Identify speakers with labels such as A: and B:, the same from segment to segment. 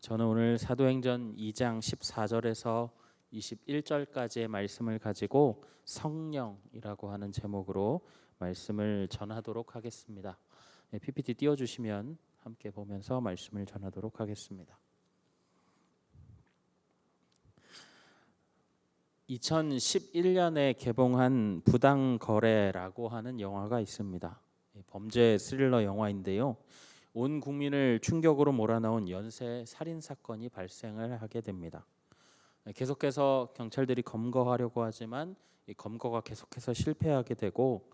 A: 저는 오늘 사도행전 2장 14절에서 21절까지의 말씀을 가지고 성령이라고 하는 제목으로 말씀을 전하도록 하겠습니다. PPT 띄워주시면 함께 보면서 말씀을 전하도록 하겠습니다. 2011년에 개봉한 부당거래라고 하는 영화가 있습니다. 범죄 스릴러 영화인데요. 온 국민을 충격으로 몰아넣은 연쇄 살인 사건이 발생을 하게 됩니다. 계속해서 경찰들이 검거하려고 하지만 이 검거가 계속해서 실패하게 되고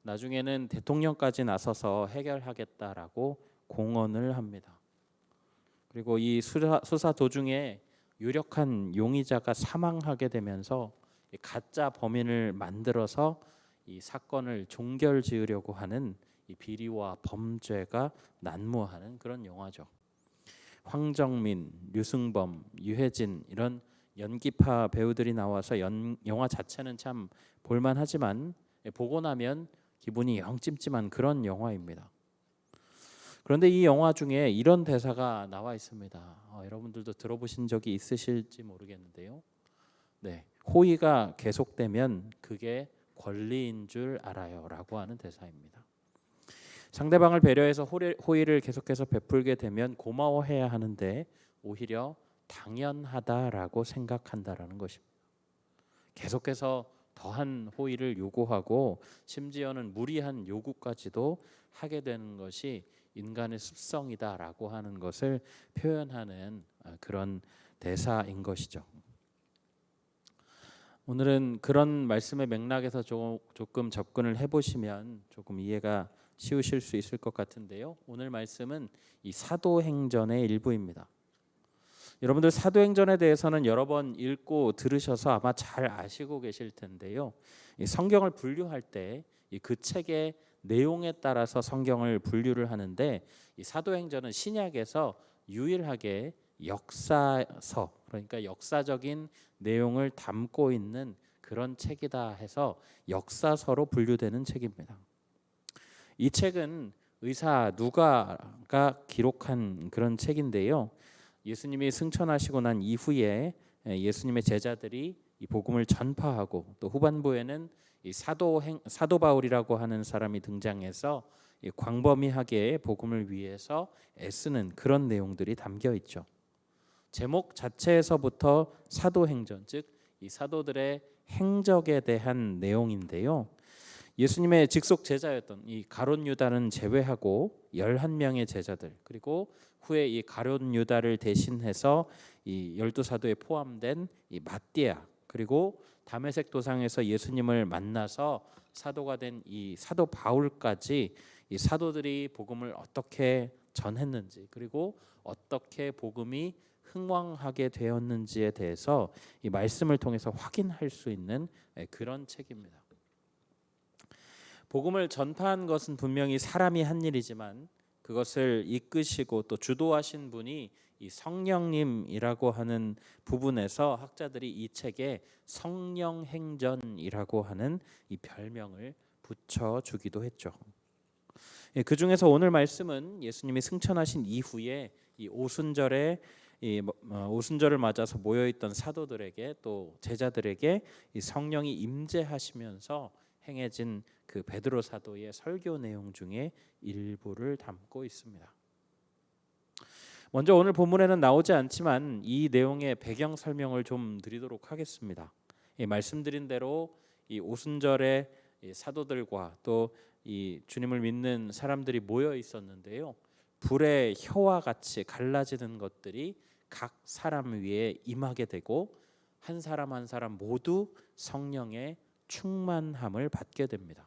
A: 나중에는 대통령까지 나서서 해결하겠다라고 공언을 합니다. 그리고 이 수사 도중에 유력한 용의자가 사망하게 되면서 가짜 범인을 만들어서 이 사건을 종결지으려고 하는 이 비리와 범죄가 난무하는 그런 영화죠. 황정민, 류승범, 유해진 이런 연기파 배우들이 나와서 영화 자체는 참 볼만하지만 보고 나면 기분이 영 찜찜한 그런 영화입니다. 그런데 이 영화 중에 이런 대사가 나와 있습니다. 여러분들도 들어보신 적이 있으실지 모르겠는데요. 호의가 계속되면 그게 권리인 줄 알아요라고 하는 대사입니다. 상대방을 배려해서 호의를 계속해서 베풀게 되면 고마워해야 하는데 오히려 당연하다라고 생각한다라는 것입니다. 계속해서 더한 호의를 요구하고 심지어는 무리한 요구까지도 하게 되는 것이 인간의 습성이다라고 하는 것을 표현하는 그런 대사인 것이죠. 오늘은 그런 말씀의 맥락에서 조금 접근을 해보시면 조금 이해가 쉬우실 수 있을 것 같은데요. 오늘 말씀은 이 사도행전의 일부입니다. 여러분들 사도행전에 대해서는 여러 번 읽고 들으셔서 아마 잘 아시고 계실 텐데요. 이 성경을 분류할 때 그 책의 내용에 따라서 성경을 분류를 하는데 이 사도행전은 신약에서 유일하게 역사서, 그러니까 역사적인 내용을 담고 있는 그런 책이다 해서 역사서로 분류되는 책입니다. 이 책은 의사 누가가 기록한 그런 책인데요. 예수님이 승천하시고 난 이후에 예수님의 제자들이 이 복음을 전파하고 또 후반부에는 이 사도 바울이라고 하는 사람이 등장해서 이 광범위하게 복음을 위해서 애쓰는 그런 내용들이 담겨 있죠. 제목 자체에서부터 사도행전, 즉 이 사도들의 행적에 대한 내용인데요. 예수님의 직속 제자였던 이 가룟 유다는 제외하고 11명의 제자들, 그리고 후에 이 가룟 유다를 대신해서 이 12사도에 포함된 이 마띠아, 그리고 다메섹 도상에서 예수님을 만나서 사도가 된 이 사도 바울까지 이 사도들이 복음을 어떻게 전했는지, 그리고 어떻게 복음이 흥왕하게 되었는지에 대해서 이 말씀을 통해서 확인할 수 있는 그런 책입니다. 복음을 전파한 것은 분명히 사람이 한 일이지만 그것을 이끄시고 또 주도하신 분이 이 성령님이라고 하는 부분에서 학자들이 이 책에 성령행전이라고 하는 이 별명을 붙여주기도 했죠. 그 중에서 오늘 말씀은 예수님이 승천하신 이후에 이 오순절에 오순절을 맞아서 모여있던 사도들에게 또 제자들에게 이 성령이 임재하시면서 행해진 그 베드로 사도의 설교 내용 중에 일부를 담고 있습니다. 먼저 오늘 본문에는 나오지 않지만 이 내용의 배경 설명을 좀 드리도록 하겠습니다. 말씀드린 대로 이 오순절에 이 사도들과 또 이 주님을 믿는 사람들이 모여 있었는데요. 불의 혀와 같이 갈라지는 것들이 각 사람 위에 임하게 되고 한 사람 한 사람 모두 성령의 충만함을 받게 됩니다.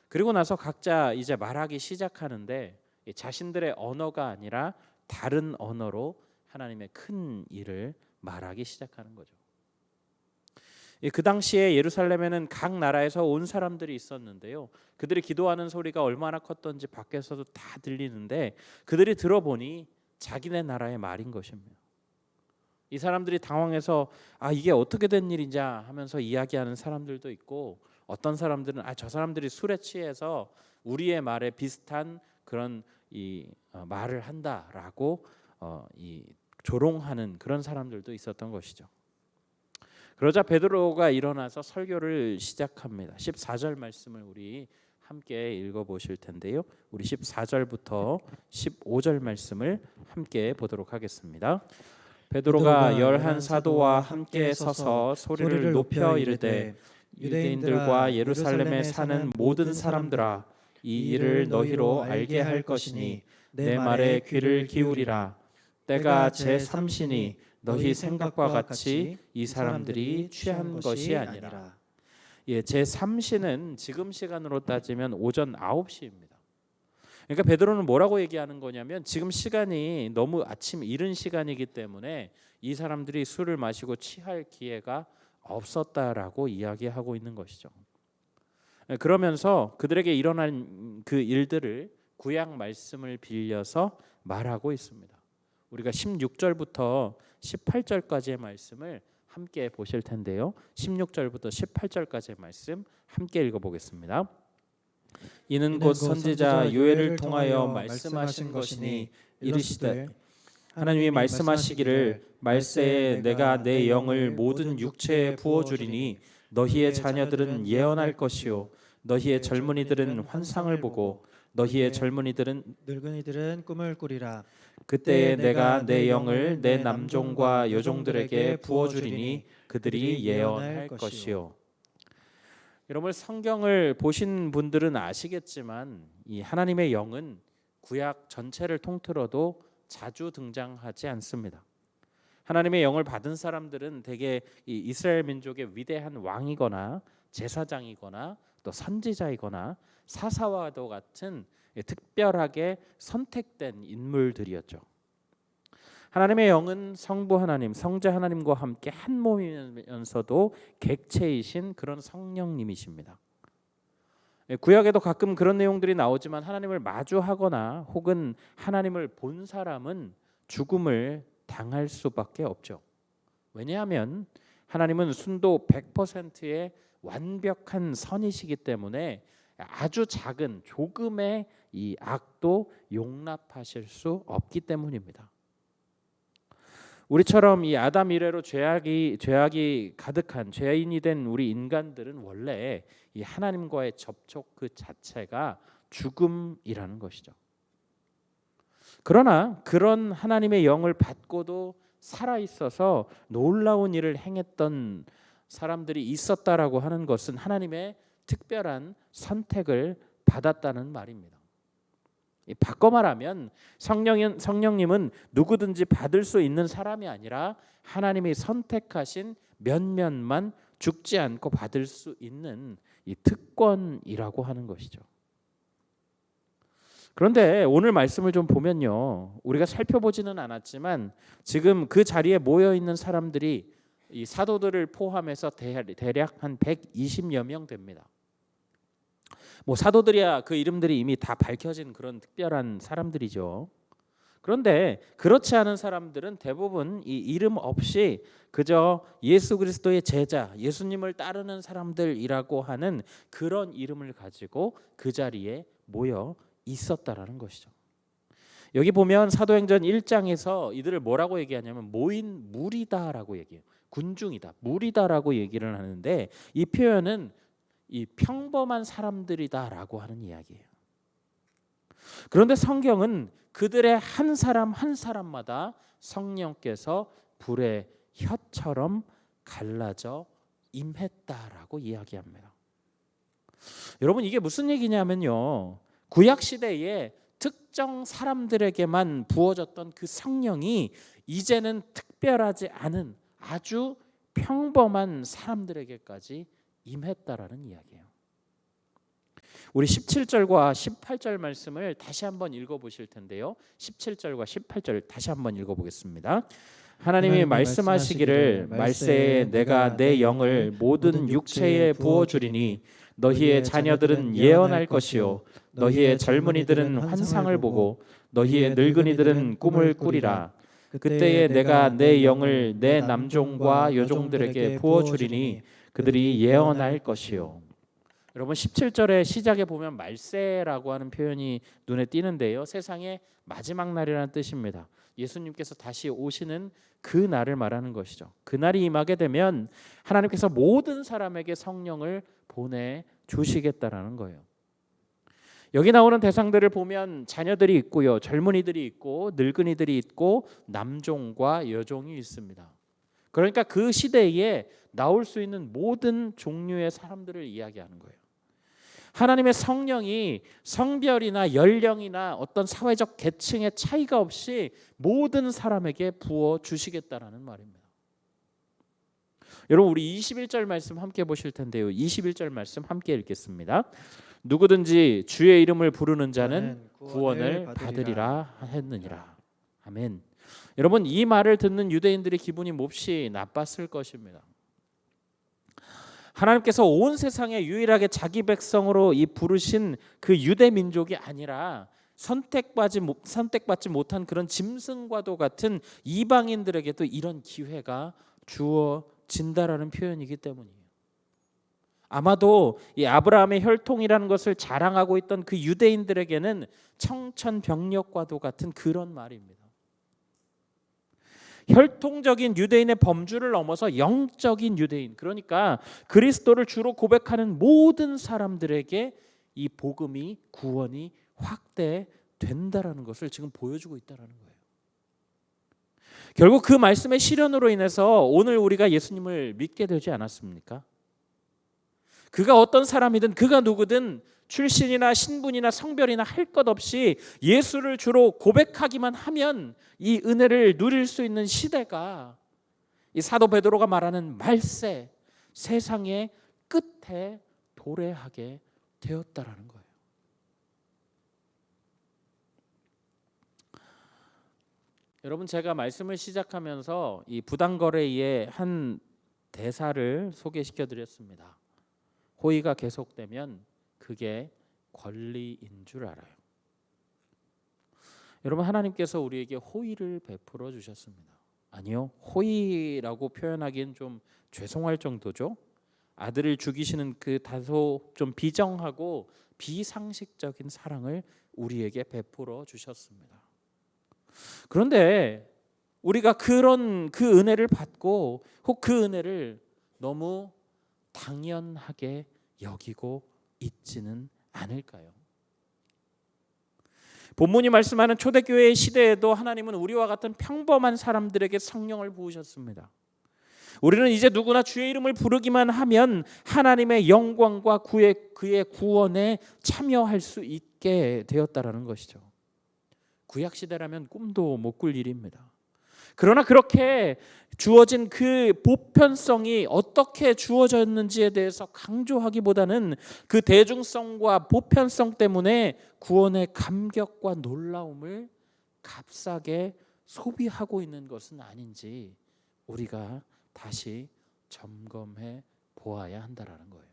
A: 그리고 나서 각자 이제 말하기 시작하는데 자신들의 언어가 아니라 다른 언어로 하나님의 큰 일을 말하기 시작하는 거죠. 그 당시에 예루살렘에는 각 나라에서 온 사람들이 있었는데요. 그들이 기도하는 소리가 얼마나 컸던지 밖에서도 다 들리는데 그들이 들어보니 자기네 나라의 말인 것입니다. 이 사람들이 당황해서 이게 어떻게 된 일이냐 하면서 이야기하는 사람들도 있고, 어떤 사람들은 저 사람들이 술에 취해서 우리의 말에 비슷한 그런 이 말을 한다라고 이 조롱하는 그런 사람들도 있었던 것이죠. 그러자 베드로가 일어나서 설교를 시작합니다. 14절 말씀을 우리 함께 읽어보실 텐데요. 우리 14절부터 15절 말씀을 함께 보도록 하겠습니다. 베드로가 열한 사도와 함께 서서 소리를 높여 이르되 유대인들과 예루살렘에 사는 모든 사람들아, 이 일을 너희로 알게 할 것이니 내 말에 귀를 기울이라. 때가 제3시니 너희 생각과 같이 이 사람들이 취한 것이 아니라. 예, 제3시는 지금 시간으로 따지면 오전 9시입니다. 그러니까 베드로는 뭐라고 얘기하는 거냐면 지금 시간이 너무 아침 이른 시간이기 때문에 이 사람들이 술을 마시고 취할 기회가 없었다라고 이야기하고 있는 것이죠. 그러면서 그들에게 일어난 그 일들을 구약 말씀을 빌려서 말하고 있습니다. 우리가 16절부터 18절까지의 말씀을 함께 보실 텐데요. 16절부터 18절까지의 말씀 함께 읽어보겠습니다. 이는 곧 선지자 요엘을 통하여 말씀하신 것이니 이르시되 하나님이 말씀하시기를 말세에 내가 내 영을 모든 육체에 부어주리니 너희의 자녀들은 예언할 것이요 너희의 젊은이들은 환상을 보고 너희의 젊은이들은
B: 늙은이들은 꿈을 꾸리라.
A: 그때에 내가 내 영을 내 남종과 여종들에게 부어주리니 그들이 예언할 것이요. 여러분 성경을 보신 분들은 아시겠지만 이 하나님의 영은 구약 전체를 통틀어도 자주 등장하지 않습니다. 하나님의 영을 받은 사람들은 대개 이 이스라엘 민족의 위대한 왕이거나 제사장이거나 또 선지자이거나 사사와도 같은 특별하게 선택된 인물들이었죠. 하나님의 영은 성부 하나님, 성자 하나님과 함께 한 몸이면서도 객체이신 그런 성령님이십니다. 구약에도 가끔 그런 내용들이 나오지만 하나님을 마주하거나 혹은 하나님을 본 사람은 죽음을 당할 수밖에 없죠. 왜냐하면 하나님은 순도 100%의 완벽한 선이시기 때문에 아주 작은 조금의 이 악도 용납하실 수 없기 때문입니다. 우리처럼 이 아담 이래로 죄악이 가득한 죄인이 된 우리 인간들은 원래 이 하나님과의 접촉 그 자체가 죽음이라는 것이죠. 그러나 그런 하나님의 영을 받고도 살아 있어서 놀라운 일을 행했던 사람들이 있었다라고 하는 것은 하나님의 특별한 선택을 받았다는 말입니다. 바꿔 말하면 성령님은 누구든지 받을 수 있는 사람이 아니라 하나님이 선택하신 몇몇만 죽지 않고 받을 수 있는 이 특권이라고 하는 것이죠. 그런데 오늘 말씀을 좀 보면요, 우리가 살펴보지는 않았지만 지금 그 자리에 모여 있는 사람들이 이 사도들을 포함해서 대략 한 120여 명 됩니다. 뭐 사도들이야 그 이름들이 이미 다 밝혀진 그런 특별한 사람들이죠. 그런데 그렇지 않은 사람들은 대부분 이 이름 없이 그저 예수 그리스도의 제자, 예수님을 따르는 사람들이라고 하는 그런 이름을 가지고 그 자리에 모여 있었다라는 것이죠. 여기 보면 사도행전 1장에서 이들을 뭐라고 얘기하냐면 모인 무리다라고 얘기해요. 군중이다, 무리다라고 얘기를 하는데 이 표현은 이 평범한 사람들이다라고 하는 이야기예요. 그런데 성경은 그들의 한 사람 한 사람마다 성령께서 불의 혀처럼 갈라져 임했다라고 이야기합니다. 여러분 이게 무슨 얘기냐면요, 구약 시대에 특정 사람들에게만 부어졌던 그 성령이 이제는 특별하지 않은 아주 평범한 사람들에게까지 임했다라는 이야기예요. 우리 17절과 18절 말씀을 다시 한번 읽어보실 텐데요. 17절과 18절 다시 한번 읽어보겠습니다. 하나님이 말씀하시기를 말세에 내가 내 영을 모든 육체에 부어주리니 너희의 자녀들은 예언할 것이요 너희의 젊은이들은 환상을 보고 너희의 늙은이들은 꿈을 꾸리라. 그때에 내가 내 영을 내 남종과 여종들에게 부어주리니 그들이 예언할 것이요. 여러분 17절의 시작에 보면 말세라고 하는 표현이 눈에 띄는데요. 세상의 마지막 날이라는 뜻입니다. 예수님께서 다시 오시는 그 날을 말하는 것이죠. 그 날이 임하게 되면 하나님께서 모든 사람에게 성령을 보내 주시겠다라는 거예요. 여기 나오는 대상들을 보면 자녀들이 있고요, 젊은이들이 있고 늙은이들이 있고 남종과 여종이 있습니다. 그러니까 그 시대에 나올 수 있는 모든 종류의 사람들을 이야기하는 거예요. 하나님의 성령이 성별이나 연령이나 어떤 사회적 계층의 차이가 없이 모든 사람에게 부어 주시겠다라는 말입니다. 여러분 우리 21절 말씀 함께 보실 텐데요. 21절 말씀 함께 읽겠습니다. 누구든지 주의 이름을 부르는 자는 구원을 받으리라 했느니라. 아멘. 여러분 이 말을 듣는 유대인들의 기분이 몹시 나빴을 것입니다. 하나님께서 온 세상에 유일하게 자기 백성으로 이 부르신 그 유대 민족이 아니라 선택받지 못한 그런 짐승과도 같은 이방인들에게도 이런 기회가 주어진다라는 표현이기 때문이에요. 아마도 이 아브라함의 혈통이라는 것을 자랑하고 있던 그 유대인들에게는 청천벽력과도 같은 그런 말입니다. 혈통적인 유대인의 범주를 넘어서 영적인 유대인, 그러니까 그리스도를 주로 고백하는 모든 사람들에게 이 복음이, 구원이 확대된다라는 것을 지금 보여주고 있다는 거예요. 결국 그 말씀의 실현으로 인해서 오늘 우리가 예수님을 믿게 되지 않았습니까? 그가 어떤 사람이든 그가 누구든 출신이나 신분이나 성별이나 할 것 없이 예수를 주로 고백하기만 하면 이 은혜를 누릴 수 있는 시대가 이 사도 베드로가 말하는 말세, 세상의 끝에 도래하게 되었다라는 거예요. 여러분 제가 말씀을 시작하면서 이 부당거래의 한 대사를 소개시켜 드렸습니다. 호의가 계속되면 그게 권리인 줄 알아요. 여러분 하나님께서 우리에게 호의를 베풀어 주셨습니다. 아니요, 호의라고 표현하기엔 좀 죄송할 정도죠. 아들을 죽이시는 그 다소 좀 비정하고 비상식적인 사랑을 우리에게 베풀어 주셨습니다. 그런데 우리가 그런 그 은혜를 받고 혹 그 은혜를 너무 당연하게 여기고 있지는 않을까요? 본문이 말씀하는 초대교회의 시대에도 하나님은 우리와 같은 평범한 사람들에게 성령을 부으셨습니다. 우리는 이제 누구나 주의 이름을 부르기만 하면 하나님의 영광과 그의 구원에 참여할 수 있게 되었다라는 것이죠. 구약 시대라면 꿈도 못 꿀 일입니다. 그러나 그렇게 주어진 그 보편성이 어떻게 주어졌는지에 대해서 강조하기보다는 그 대중성과 보편성 때문에 구원의 감격과 놀라움을 값싸게 소비하고 있는 것은 아닌지 우리가 다시 점검해 보아야 한다라는 거예요.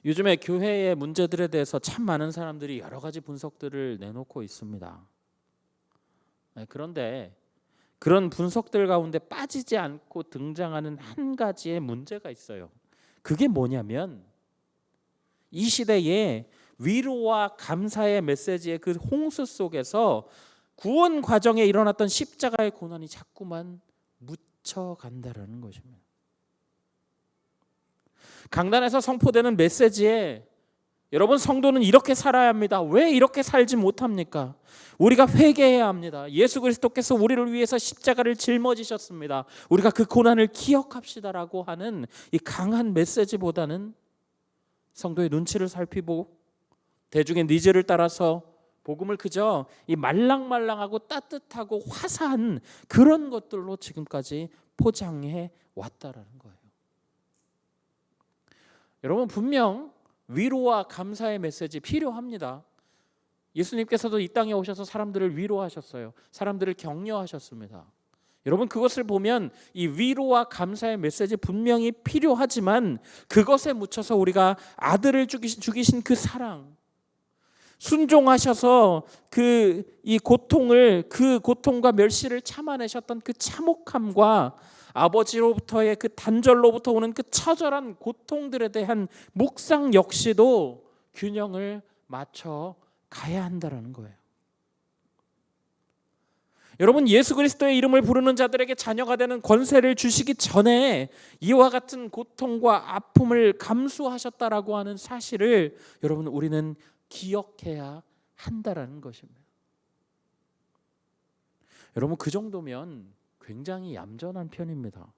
A: 요즘에 교회의 문제들에 대해서 참 많은 사람들이 여러 가지 분석들을 내놓고 있습니다. 그런데 그런 분석들 가운데 빠지지 않고 등장하는 한 가지의 문제가 있어요. 그게 뭐냐면 이 시대에 위로와 감사의 메시지의 그 홍수 속에서 구원 과정에 일어났던 십자가의 고난이 자꾸만 묻혀간다는 것입니다. 강단에서 선포되는 메시지에 여러분 성도는 이렇게 살아야 합니다. 왜 이렇게 살지 못합니까? 우리가 회개해야 합니다. 예수 그리스도께서 우리를 위해서 십자가를 짊어지셨습니다. 우리가 그 고난을 기억합시다라고 하는 이 강한 메시지보다는 성도의 눈치를 살피고 대중의 니즈를 따라서 복음을 그저 이 말랑말랑하고 따뜻하고 화사한 그런 것들로 지금까지 포장해 왔다라는 거예요. 여러분 분명 위로와 감사의 메시지 필요합니다. 예수님께서도 이 땅에 오셔서 사람들을 위로하셨어요. 사람들을 격려하셨습니다. 여러분 그것을 보면 이 위로와 감사의 메시지 분명히 필요하지만 그것에 묻혀서 우리가 아들을 죽이신 그 사랑, 순종하셔서 이 고통을 그 고통과 멸시를 참아내셨던 그 참혹함과 아버지로부터의 그 단절로부터 오는 그 처절한 고통들에 대한 묵상 역시도 균형을 맞춰 가야 한다라는 거예요. 여러분, 예수 그리스도의 이름을 부르는 자들에게 자녀가 되는 권세를 주시기 전에 이와 같은 고통과 아픔을 감수하셨다라고 하는 사실을 여러분 우리는 기억해야 한다라는 것입니다. 여러분, 그 정도면 굉장히 얌전한 편입니다.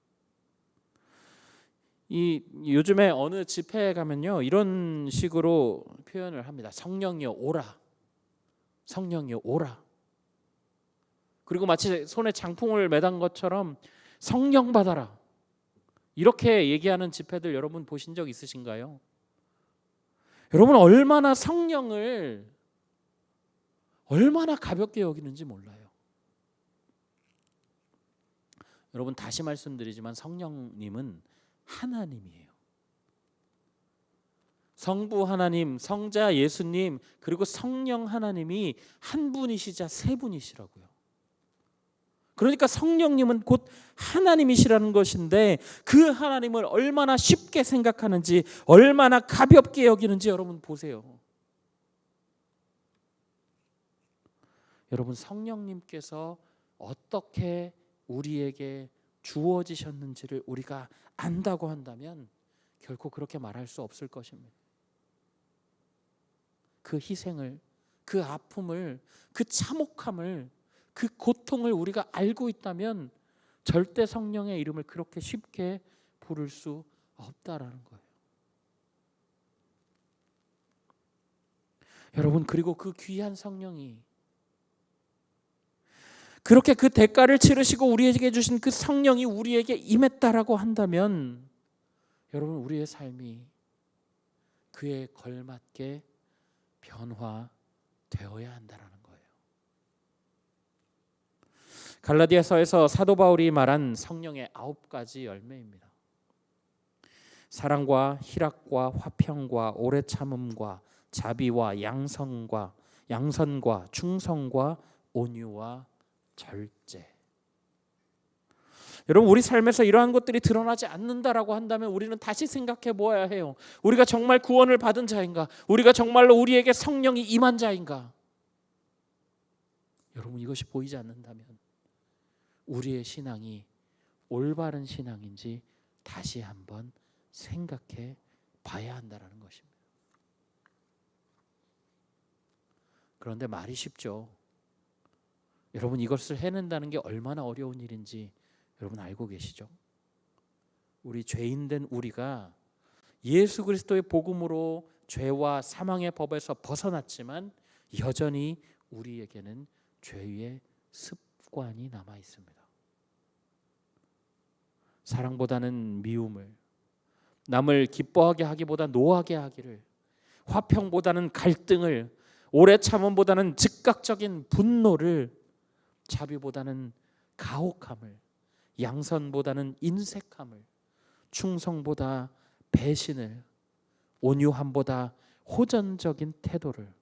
A: 요즘에 어느 집회에 가면요 이런 식으로 표현을 합니다. 성령이여 오라, 성령이여 오라. 그리고 마치 손에 장풍을 매단 것처럼 성령 받아라, 이렇게 얘기하는 집회들 여러분 보신 적 있으신가요? 여러분, 얼마나 성령을 얼마나 가볍게 여기는지 몰라요. 여러분, 다시 말씀드리지만 성령님은 하나님이에요. 성부 하나님, 성자 예수님, 그리고 성령 하나님이 한 분이시자 세 분이시라고요. 그러니까 성령님은 곧 하나님이시라는 것인데 그 하나님을 얼마나 쉽게 생각하는지, 얼마나 가볍게 여기는지 여러분 보세요. 여러분, 성령님께서 어떻게 우리에게 주어지셨는지를 우리가 안다고 한다면 결코 그렇게 말할 수 없을 것입니다. 그 희생을, 그 아픔을, 그 참혹함을, 그 고통을 우리가 알고 있다면 절대 성령의 이름을 그렇게 쉽게 부를 수 없다라는 거예요. 여러분, 그리고 그 귀한 성령이 그렇게 그 대가를 치르시고 우리에게 주신 그 성령이 우리에게 임했다라고 한다면 여러분, 우리의 삶이 그에 걸맞게 변화되어야 한다라는 거예요. 갈라디아서에서 사도 바울이 말한 성령의 9가지 열매입니다. 사랑과 희락과 화평과 오래 참음과 자비와 양선과 충성과 온유와 절제. 여러분, 우리 삶에서 이러한 것들이 드러나지 않는다라고 한다면 우리는 다시 생각해 보아야 해요. 우리가 정말 구원을 받은 자인가? 우리가 정말로 우리에게 성령이 임한 자인가? 여러분, 이것이 보이지 않는다면 우리의 신앙이 올바른 신앙인지 다시 한번 생각해 봐야 한다라는 것입니다. 그런데 말이 쉽죠. 여러분, 이것을 해낸다는 게 얼마나 어려운 일인지 여러분 알고 계시죠? 우리 죄인된 우리가 예수 그리스도의 복음으로 죄와 사망의 법에서 벗어났지만 여전히 우리에게는 죄의 습관이 남아 있습니다. 사랑보다는 미움을, 남을 기뻐하게 하기보다 노하게 하기를, 화평보다는 갈등을, 오래 참음보다는 즉각적인 분노를, 자비보다는 가혹함을, 양선보다는 인색함을, 충성보다 배신을, 온유함보다 호전적인 태도를,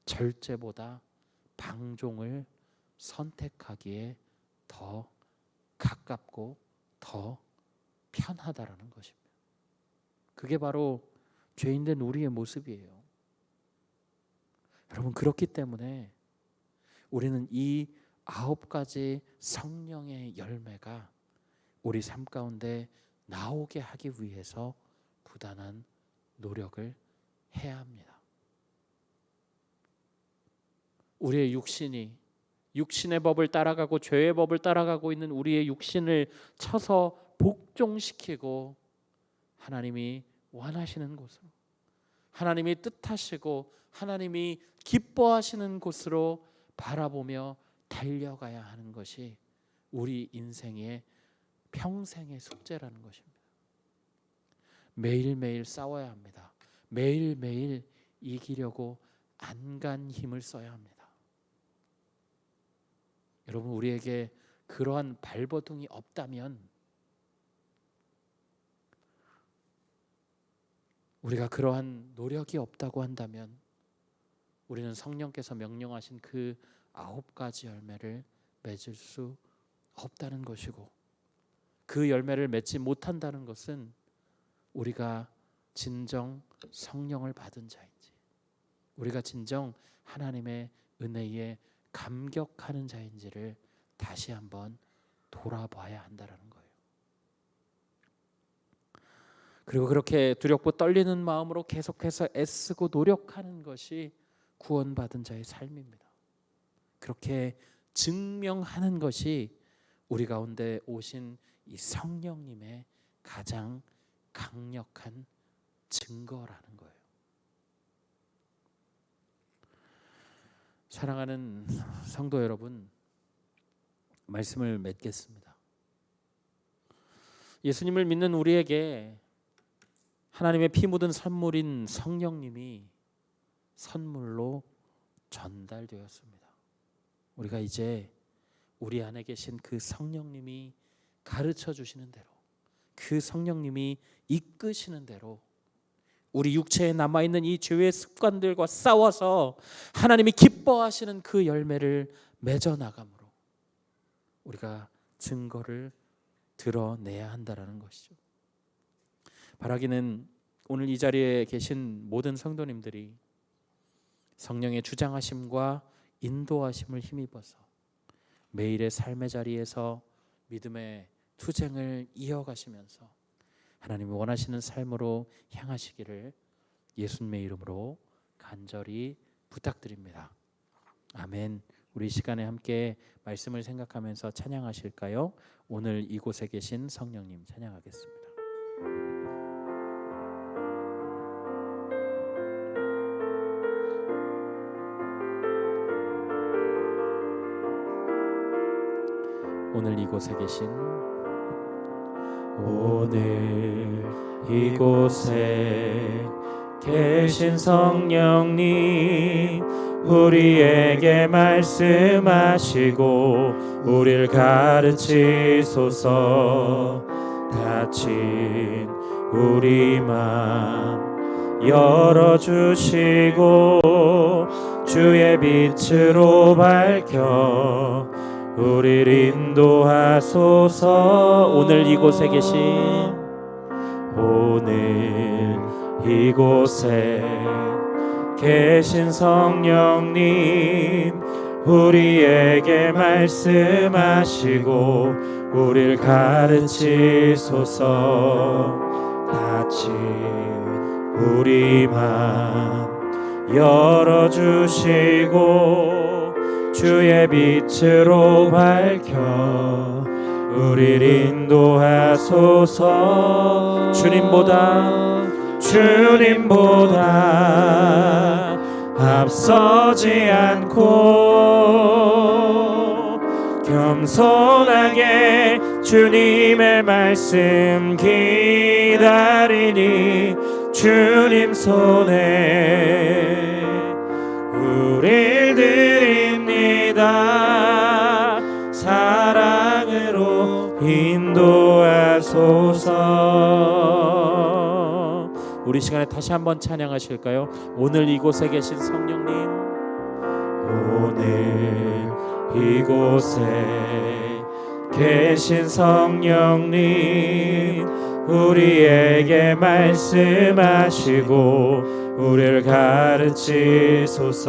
A: 절제보다 방종을 선택하기에 더 가깝고 더 편하다라는 것입니다. 그게 바로 죄인된 우리의 모습이에요. 여러분, 그렇기 때문에 우리는 이 9가지 성령의 열매가 우리 삶 가운데 나오게 하기 위해서 부단한 노력을 해야 합니다. 우리의 육신의 법을 따라가고 죄의 법을 따라가고 있는 우리의 육신을 쳐서 복종시키고 하나님이 원하시는 곳으로, 하나님이 뜻하시고 하나님이 기뻐하시는 곳으로 바라보며 달려가야 하는 것이 우리 인생의 평생의 숙제라는 것입니다. 매일매일 싸워야 합니다. 매일매일 이기려고 안간 힘을 써야 합니다. 여러분, 우리에게 그러한 발버둥이 없다면, 우리가 그러한 노력이 없다고 한다면 우리는 성령께서 명령하신 그 9가지 열매를 맺을 수 없다는 것이고, 그 열매를 맺지 못한다는 것은 우리가 진정 성령을 받은 자인지, 우리가 진정 하나님의 은혜에 감격하는 자인지를 다시 한번 돌아봐야 한다는 거예요. 그리고 그렇게 두렵고 떨리는 마음으로 계속해서 애쓰고 노력하는 것이 구원받은 자의 삶입니다. 그렇게 증명하는 것이 우리 가운데 오신 이 성령님의 가장 강력한 증거라는 거예요. 사랑하는 성도 여러분, 말씀을 맺겠습니다. 예수님을 믿는 우리에게 하나님의 피 묻은 선물인 성령님이 선물로 전달되었습니다. 우리가 이제 우리 안에 계신 그 성령님이 가르쳐 주시는 대로, 그 성령님이 이끄시는 대로 우리 육체에 남아있는 이 죄의 습관들과 싸워서 하나님이 기뻐하시는 그 열매를 맺어 나감으로 우리가 증거를 드러내야 한다는 것이죠. 바라기는 오늘 이 자리에 계신 모든 성도님들이 성령의 주장하심과 인도하심을 힘입어서 매일의 삶의 자리에서 믿음의 투쟁을 이어가시면서 하나님이 원하시는 삶으로 향하시기를 예수님의 이름으로 간절히 부탁드립니다. 아멘. 우리 시간에 함께 말씀을 생각하면서 찬양하실까요? 오늘 이곳에 계신 성령님 찬양하겠습니다. 오늘 이곳에 계신,
C: 오늘 이곳에 계신 성령님, 우리에게 말씀하시고 우리를 가르치소서. 닫힌 우리 맘 열어주시고 주의 빛으로 밝혀 우리를 인도하소서.
A: 오늘 이곳에 계신,
C: 오늘 이곳에 계신 성령님, 우리에게 말씀하시고 우리를 가르치소서. 닫힌 우리 맘 열어주시고 주의 빛으로 밝혀 우리를 인도하소서. 주님보다 앞서지 않고 겸손하게 주님의 말씀 기다리니 주님 손에 우릴 드립니다. 사랑으로 인도하소서.
A: 우리 시간에 다시 한번 찬양하실까요? 오늘 이곳에 계신 성령님,
C: 오늘 이곳에 계신 성령님, 우리에게 말씀하시고 우리를 가르치소서.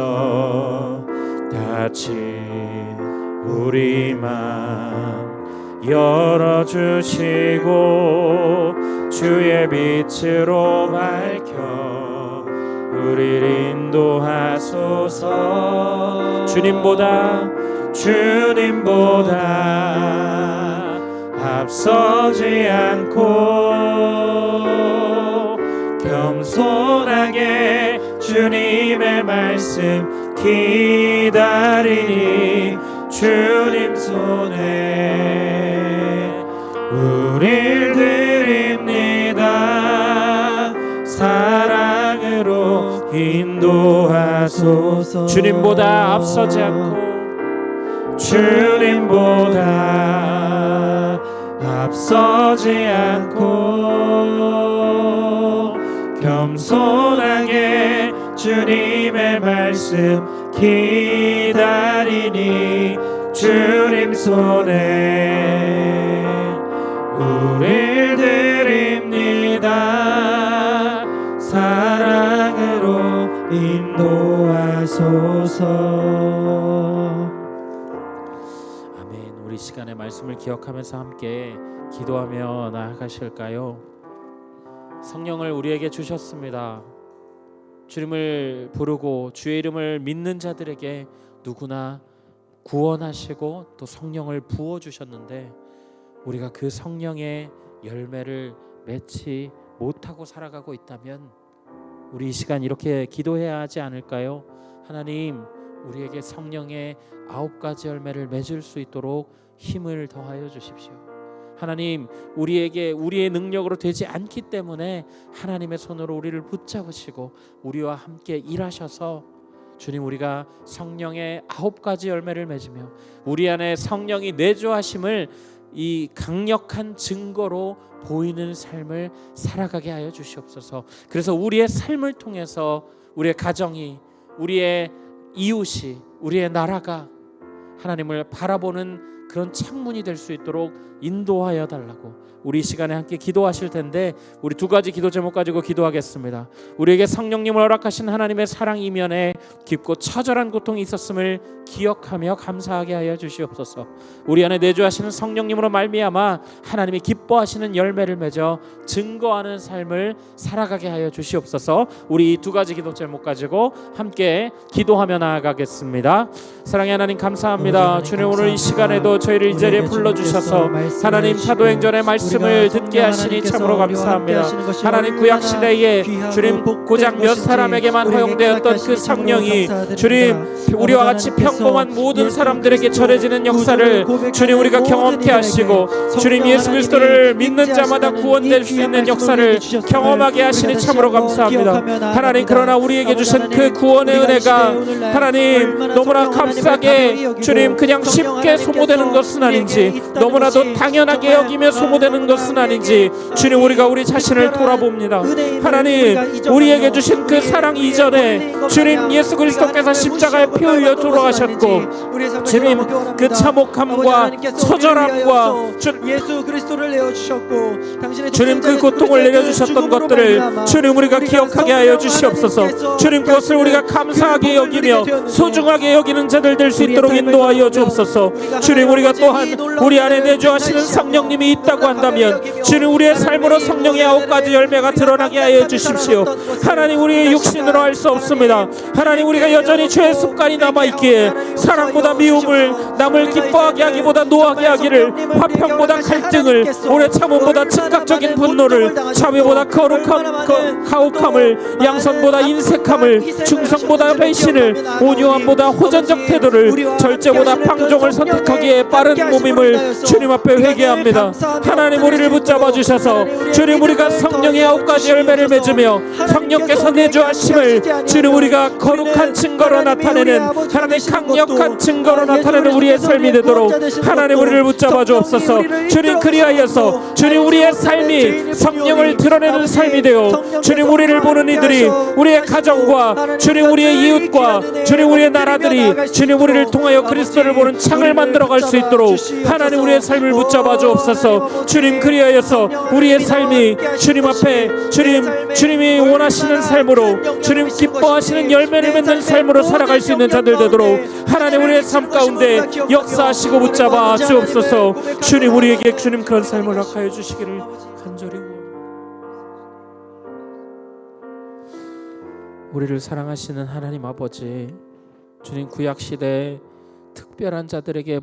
C: 닫힌 우리 맘 열어주시고 주의 빛으로 밝혀 우리를 인도하소서. 주님보다 앞서지 않고 겸손하게 주님의 말씀 기다리니 주님 손에 우릴 드립니다. 사랑으로 인도하소서.
A: 주님보다 앞서지 않고
C: 앞서지 않고 겸손하게 주님의 말씀 기다리니 주님 손에 우릴 드립니다. 사랑으로 인도하소서.
A: 아멘. 우리 시간의 말씀을 기억하면서 함께 기도하며 나아가실까요? 성령을 우리에게 주셨습니다. 주님을 부르고 주의 이름을 믿는 자들에게 누구나 구원하시고 또 성령을 부어주셨는데 우리가 그 성령의 열매를 맺지 못하고 살아가고 있다면 우리 이 시간 이렇게 기도해야 하지 않을까요? 하나님, 우리에게 성령의 9가지 열매를 맺을 수 있도록 힘을 더하여 주십시오. 하나님, 우리에게 우리의 능력으로 되지 않기 때문에 하나님의 손으로 우리를 붙잡으시고 우리와 함께 일하셔서 주님, 우리가 성령의 9가지 열매를 맺으며 우리 안에 성령이 내주하심을 이 강력한 증거로 보이는 삶을 살아가게 하여 주시옵소서. 그래서 우리의 삶을 통해서 우리의 가정이, 우리의 이웃이, 우리의 나라가 하나님을 바라보는 그런 창문이 될 수 있도록 인도하여 달라고 우리 시간에 함께 기도하실 텐데 우리 2가지 기도 제목 가지고 기도하겠습니다. 우리에게 성령님을 허락하신 하나님의 사랑 이면에 깊고 처절한 고통이 있었음을 기억하며 감사하게 하여 주시옵소서. 우리 안에 내주하시는 성령님으로 말미암아 하나님이 기뻐하시는 열매를 맺어 증거하는 삶을 살아가게 하여 주시옵소서. 우리 이 2가지 기도 제목 가지고 함께 기도하며 나아가겠습니다. 사랑의 하나님, 감사합니다. 주님, 오늘 이 시간에도 저희를 이 자리에 불러주셔서 하나님 사도행전의 말씀을 듣게 하시니 참으로 감사합니다. 하나님, 구약시대에 주님 고작 몇 사람에게만 허용되었던 그 성령이 주님 우리와 같이 평범한 모든 사람들에게 전해지는 역사를 주님 우리가 경험케 하시고 주님 예수 그리스도를 믿는 자마다 구원될 수 있는 역사를 경험하게 하시니 참으로 감사합니다. 하나님, 그러나 우리에게 주신 그 구원의 은혜가 하나님 너무나 값싸게 주님 그냥 쉽게 소모되는 것은 아닌지, 너무나도 당연하게 여기며 소모되는 것은 아닌지 주님, 우리가 우리 자신을 돌아봅니다. 하나님, 우리에게 주신 그 사랑 이전에 주님 예수 그리스도께서 십자가에 피 흘려 돌아가셨고 주님 그 참혹함과 처절함과
B: 예수 그리스도를 내어 주셨고
A: 주님 그 고통을 내려주셨던 것들을 주님 우리가 기억하게 하여 주시옵소서. 주님, 그것을 우리가 감사하게 여기며 소중하게 여기는 자들 될 수 있도록 인도하여 주옵소서. 주님, 우리가 또한 우리 안에 내주하시는 성령님이 있다고 한다면 주님 우리의 삶으로 성령의 9가지 열매가 드러나게 하여 주십시오. 하나님, 우리의 육신으로 할 수 없습니다. 하나님, 우리가 여전히 죄의 습관이 남아있기에 사랑보다 미움을, 남을 기뻐하게 하기보다 노하게 하기를, 화평보다 갈등을, 오래 참음보다 즉각적인 분노를, 자비보다 가혹함을, 양선보다 인색함을, 충성보다 배신을, 온유함보다 호전적 태도를, 절제보다 방종을 선택하기에 빠른 몸임을 주님 앞에 회개합니다. 하나님, 우리를 붙잡아 주셔서 주님 우리가 성령의 9가지 열매를 맺으며 성령께서 내주하심을 주님 우리가 거룩한 증거로 나타내는, 하나님 강력한 증거로 나타내는 우리의 삶이 되도록 하나님 우리를 붙잡아 주옵소서. 주님, 그리하여서 주님 우리의 삶이 성령을 드러내는 삶이 되어 주님 우리를 보는 이들이, 우리의 가정과 주님 우리의 이웃과 주님 우리의 나라들이 주님 우리를 통하여 그리스도를 보는 창을 만들어갈 수 있도록 하나님 우리의 삶을 붙잡아 주옵소서. 주님, 그리하여서 우리의 삶이 주님 앞에 주님이 원하시는 삶으로, 주님 기뻐하시는 열매를 맺는 삶으로 살아갈 수 있는 자들 되도록 하나님 우리의 삶 가운데 역사하시고 붙잡아 주옵소서. 주님, 우리에게 주님 그런 삶을 허락하여 주시기를 간절히 원합니다. 우리를 사랑하시는 하나님 아버지, 주님 구약시대에 특별한 자들에게